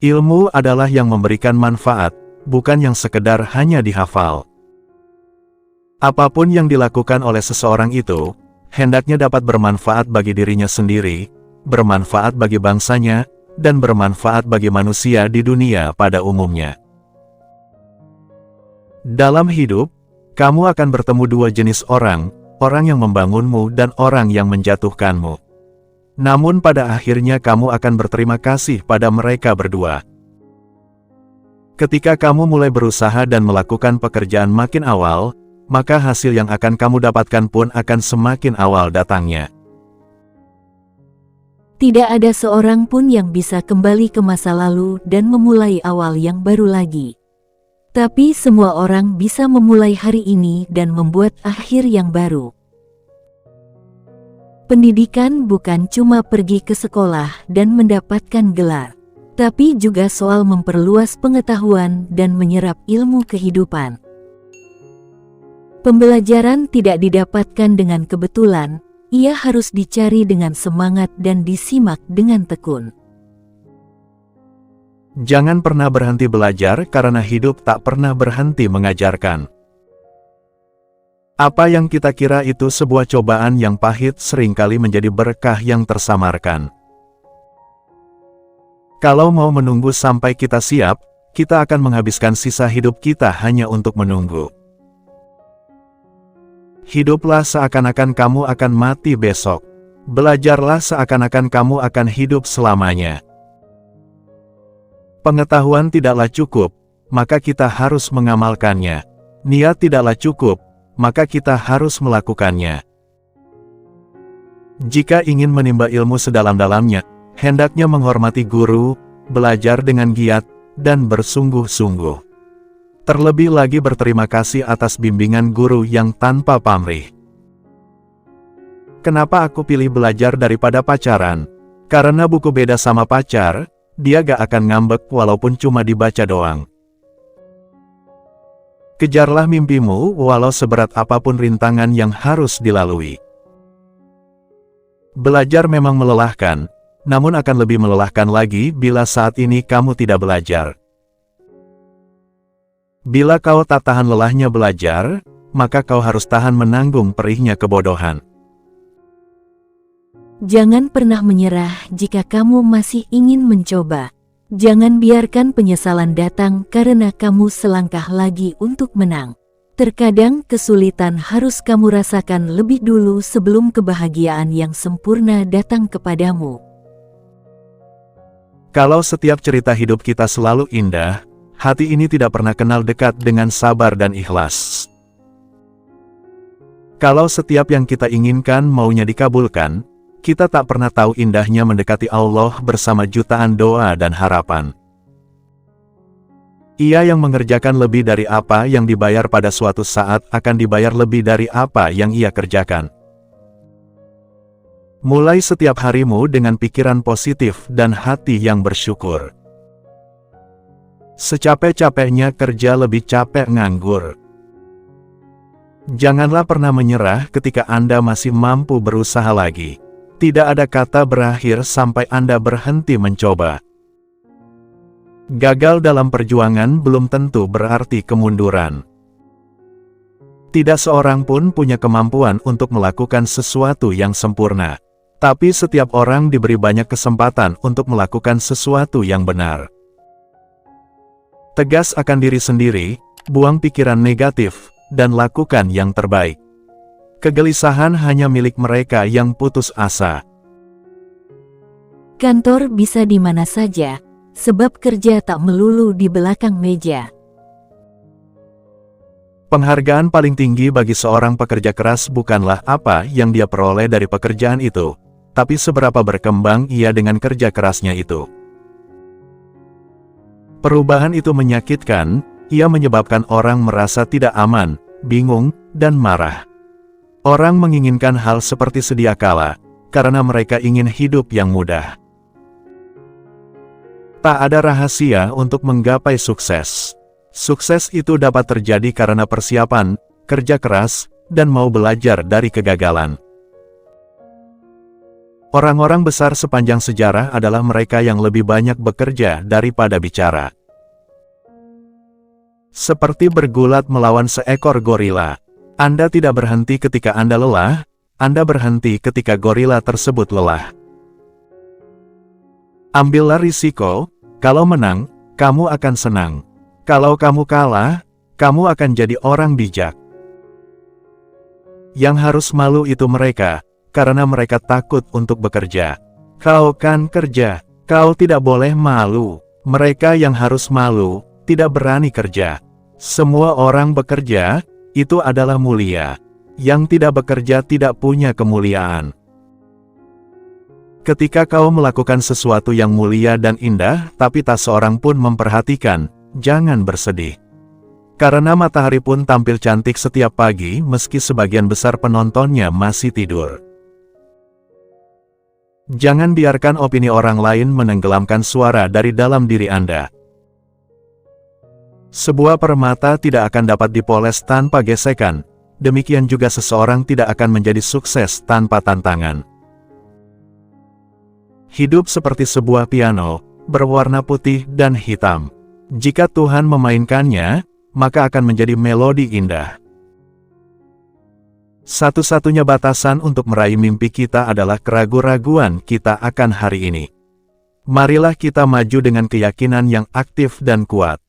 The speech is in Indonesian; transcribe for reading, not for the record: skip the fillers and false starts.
Ilmu adalah yang memberikan manfaat, bukan yang sekedar hanya dihafal. Apapun yang dilakukan oleh seseorang itu, hendaknya dapat bermanfaat bagi dirinya sendiri, bermanfaat bagi bangsanya, dan bermanfaat bagi manusia di dunia pada umumnya. Dalam hidup, kamu akan bertemu dua jenis orang, orang yang membangunmu dan orang yang menjatuhkanmu. Namun pada akhirnya kamu akan berterima kasih pada mereka berdua. Ketika kamu mulai berusaha dan melakukan pekerjaan makin awal, maka hasil yang akan kamu dapatkan pun akan semakin awal datangnya. Tidak ada seorang pun yang bisa kembali ke masa lalu dan memulai awal yang baru lagi. Tapi semua orang bisa memulai hari ini dan membuat akhir yang baru. Pendidikan bukan cuma pergi ke sekolah dan mendapatkan gelar, tapi juga soal memperluas pengetahuan dan menyerap ilmu kehidupan. Pembelajaran tidak didapatkan dengan kebetulan, ia harus dicari dengan semangat dan disimak dengan tekun. Jangan pernah berhenti belajar karena hidup tak pernah berhenti mengajarkan. Apa yang kita kira itu sebuah cobaan yang pahit seringkali menjadi berkah yang tersamarkan. Kalau mau menunggu sampai kita siap, kita akan menghabiskan sisa hidup kita hanya untuk menunggu. Hiduplah seakan-akan kamu akan mati besok. Belajarlah seakan-akan kamu akan hidup selamanya. Pengetahuan tidaklah cukup, maka kita harus mengamalkannya. Niat tidaklah cukup, maka kita harus melakukannya. Jika ingin menimba ilmu sedalam-dalamnya, hendaknya menghormati guru, belajar dengan giat, dan bersungguh-sungguh. Terlebih lagi berterima kasih atas bimbingan guru yang tanpa pamrih. Kenapa aku pilih belajar daripada pacaran? Karena buku beda sama pacar, dia gak akan ngambek walaupun cuma dibaca doang. Kejarlah mimpimu walau seberat apapun rintangan yang harus dilalui. Belajar memang melelahkan, namun akan lebih melelahkan lagi bila saat ini kamu tidak belajar. Bila kau tak tahan lelahnya belajar, maka kau harus tahan menanggung perihnya kebodohan. Jangan pernah menyerah jika kamu masih ingin mencoba. Jangan biarkan penyesalan datang karena kamu selangkah lagi untuk menang. Terkadang kesulitan harus kamu rasakan lebih dulu sebelum kebahagiaan yang sempurna datang kepadamu. Kalau setiap cerita hidup kita selalu indah, hati ini tidak pernah kenal dekat dengan sabar dan ikhlas. Kalau setiap yang kita inginkan maunya dikabulkan, kita tak pernah tahu indahnya mendekati Allah bersama jutaan doa dan harapan. Ia yang mengerjakan lebih dari apa yang dibayar pada suatu saat akan dibayar lebih dari apa yang ia kerjakan. Mulai setiap harimu dengan pikiran positif dan hati yang bersyukur. Secapek-capeknya kerja lebih capek nganggur. Janganlah pernah menyerah ketika Anda masih mampu berusaha lagi. Tidak ada kata berakhir sampai Anda berhenti mencoba. Gagal dalam perjuangan belum tentu berarti kemunduran. Tidak seorang pun punya kemampuan untuk melakukan sesuatu yang sempurna. Tapi setiap orang diberi banyak kesempatan untuk melakukan sesuatu yang benar. Tegas akan diri sendiri, buang pikiran negatif, dan lakukan yang terbaik. Kegelisahan hanya milik mereka yang putus asa. Kantor bisa di mana saja, sebab kerja tak melulu di belakang meja. Penghargaan paling tinggi bagi seorang pekerja keras bukanlah apa yang dia peroleh dari pekerjaan itu, tapi seberapa berkembang ia dengan kerja kerasnya itu. Perubahan itu menyakitkan, ia menyebabkan orang merasa tidak aman, bingung, dan marah. Orang menginginkan hal seperti sedia kala, karena mereka ingin hidup yang mudah. Tak ada rahasia untuk menggapai sukses. Sukses itu dapat terjadi karena persiapan, kerja keras, dan mau belajar dari kegagalan. Orang-orang besar sepanjang sejarah adalah mereka yang lebih banyak bekerja daripada bicara. Seperti bergulat melawan seekor gorila. Anda tidak berhenti ketika Anda lelah, Anda berhenti ketika gorila tersebut lelah. Ambillah risiko, kalau menang, kamu akan senang. Kalau kamu kalah, kamu akan jadi orang bijak. Yang harus malu itu mereka, karena mereka takut untuk bekerja. Kau kan kerja, kau tidak boleh malu. Mereka yang harus malu, tidak berani kerja. Semua orang bekerja, itu adalah mulia. Yang tidak bekerja tidak punya kemuliaan. Ketika kau melakukan sesuatu yang mulia dan indah, tapi tak seorang pun memperhatikan, jangan bersedih. Karena matahari pun tampil cantik setiap pagi meski sebagian besar penontonnya masih tidur. Jangan biarkan opini orang lain menenggelamkan suara dari dalam diri Anda. Sebuah permata tidak akan dapat dipoles tanpa gesekan, demikian juga seseorang tidak akan menjadi sukses tanpa tantangan. Hidup seperti sebuah piano, berwarna putih dan hitam. Jika Tuhan memainkannya, maka akan menjadi melodi indah. Satu-satunya batasan untuk meraih mimpi kita adalah keraguan-raguan kita akan hari ini. Marilah kita maju dengan keyakinan yang aktif dan kuat.